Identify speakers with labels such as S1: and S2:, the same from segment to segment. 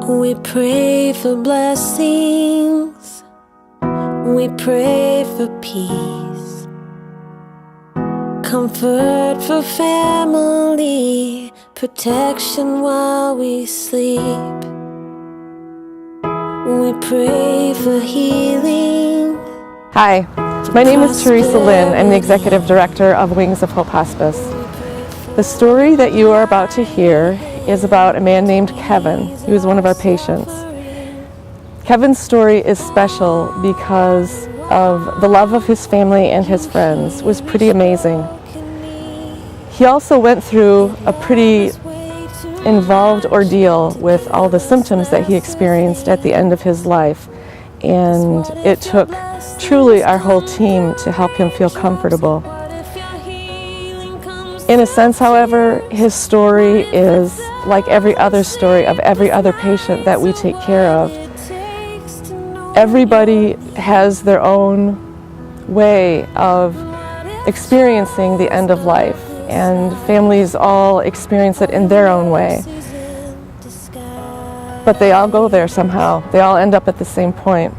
S1: We pray for blessings, we pray for peace, comfort for family, protection while we sleep. We pray for healing.
S2: Hi, my name is Teresa Lynn. I'm the Executive Director of Wings of Hope Hospice. The story that you are about to hear is about a man named Kevin. He was one of our patients. Kevin's story is special because of the love of his family and his friends. It was pretty amazing. He also went through a pretty involved ordeal with all the symptoms that he experienced at the end of his life, and it took truly our whole team to help him feel comfortable. In a sense, however, his story is like every other story of every other patient that we take care of. Everybody has their own way of experiencing the end of life, and families all experience it in their own way. But they all go there somehow. They all end up at the same point.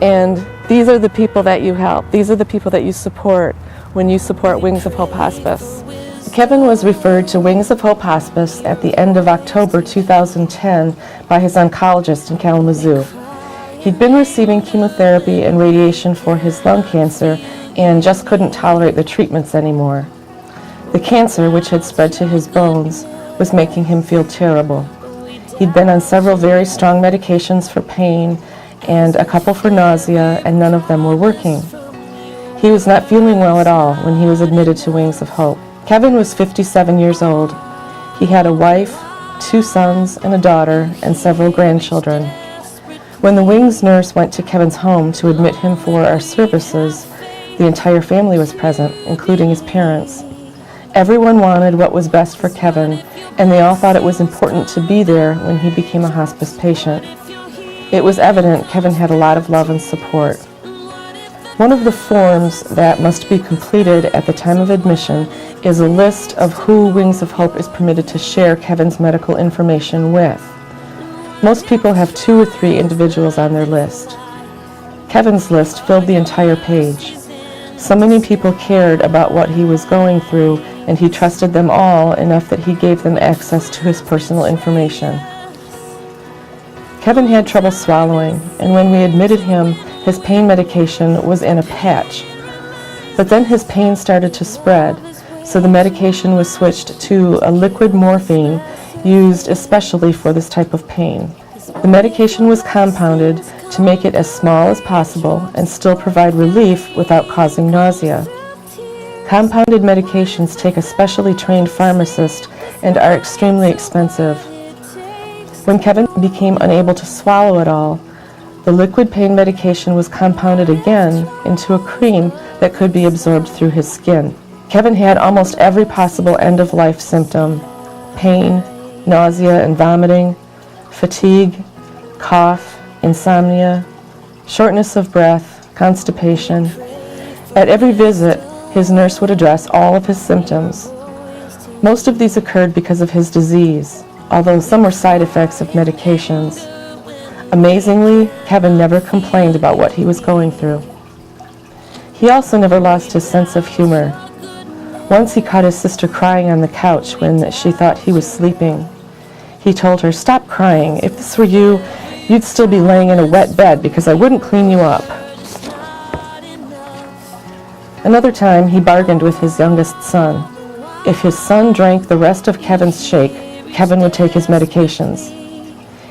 S2: And these are the people that you help. These are the people that you support when you support Wings of Hope Hospice. Kevin was referred to Wings of Hope Hospice at the end of October 2010 by his oncologist in Kalamazoo. He'd been receiving chemotherapy and radiation for his lung cancer and just couldn't tolerate the treatments anymore. The cancer, which had spread to his bones, was making him feel terrible. He'd been on several very strong medications for pain and a couple for nausea, and none of them were working. He was not feeling well at all when he was admitted to Wings of Hope. Kevin was 57 years old. He had a wife, 2 sons and a daughter, and several grandchildren. When the Wings nurse went to Kevin's home to admit him for our services, the entire family was present, including his parents. Everyone wanted what was best for Kevin, and they all thought it was important to be there when he became a hospice patient. It was evident Kevin had a lot of love and support. One of the forms that must be completed at the time of admission is a list of who Wings of Hope is permitted to share Kevin's medical information with. Most people have 2 or 3 individuals on their list. Kevin's list filled the entire page. So many people cared about what he was going through, and he trusted them all enough that he gave them access to his personal information. Kevin had trouble swallowing, and when we admitted him, his pain medication was in a patch. But then his pain started to spread, so the medication was switched to a liquid morphine used especially for this type of pain. The medication was compounded to make it as small as possible and still provide relief without causing nausea. Compounded medications take a specially trained pharmacist and are extremely expensive. When Kevin became unable to swallow at all, the liquid pain medication was compounded again into a cream that could be absorbed through his skin. Kevin had almost every possible end-of-life symptom: pain, nausea and vomiting, fatigue, cough, insomnia, shortness of breath, constipation. At every visit, his nurse would address all of his symptoms. Most of these occurred because of his disease, although some were side effects of medications. Amazingly, Kevin never complained about what he was going through. He also never lost his sense of humor. Once he caught his sister crying on the couch when she thought he was sleeping. He told her, "Stop crying. If this were you, you'd still be laying in a wet bed because I wouldn't clean you up." Another time, he bargained with his youngest son. If his son drank the rest of Kevin's shake, Kevin would take his medications.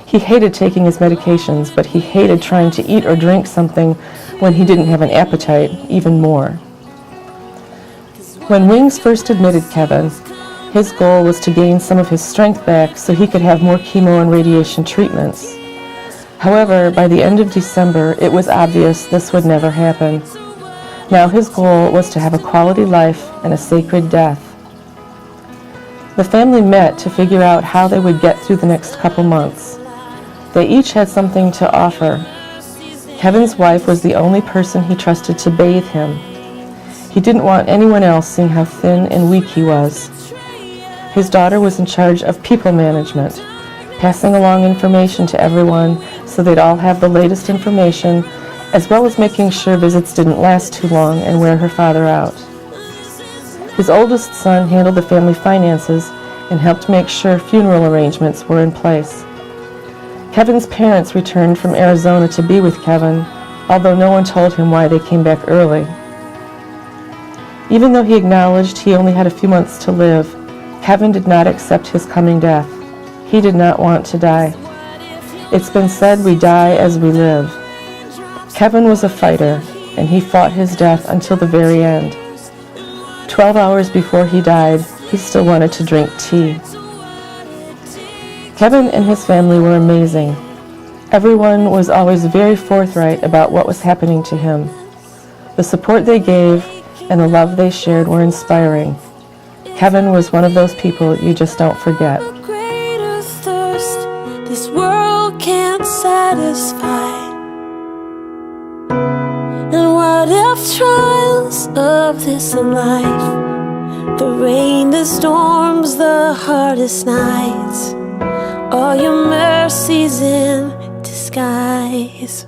S2: He hated taking his medications, but he hated trying to eat or drink something when he didn't have an appetite even more. When Wings first admitted Kevin, his goal was to gain some of his strength back so he could have more chemo and radiation treatments. However, by the end of December, it was obvious this would never happen. Now his goal was to have a quality life and a sacred death. The family met to figure out how they would get through the next couple months. They each had something to offer. Kevin's wife was the only person he trusted to bathe him. He didn't want anyone else seeing how thin and weak he was. His daughter was in charge of people management, passing along information to everyone so they'd all have the latest information, as well as making sure visits didn't last too long and wear her father out. His oldest son handled the family finances and helped make sure funeral arrangements were in place. Kevin's parents returned from Arizona to be with Kevin, although no one told him why they came back early. Even though he acknowledged he only had a few months to live, Kevin did not accept his coming death. He did not want to die. It's been said we die as we live. Kevin was a fighter, and he fought his death until the very end. 12 hours before he died, he still wanted to drink tea. Kevin and his family were amazing. Everyone was always very forthright about what was happening to him. The support they gave and the love they shared were inspiring. Kevin was one of those people you just don't forget.
S1: Greater thirst this world can't satisfy. And what if trials of this life, the rain, the storms, the hardest nights, all your mercies in disguise.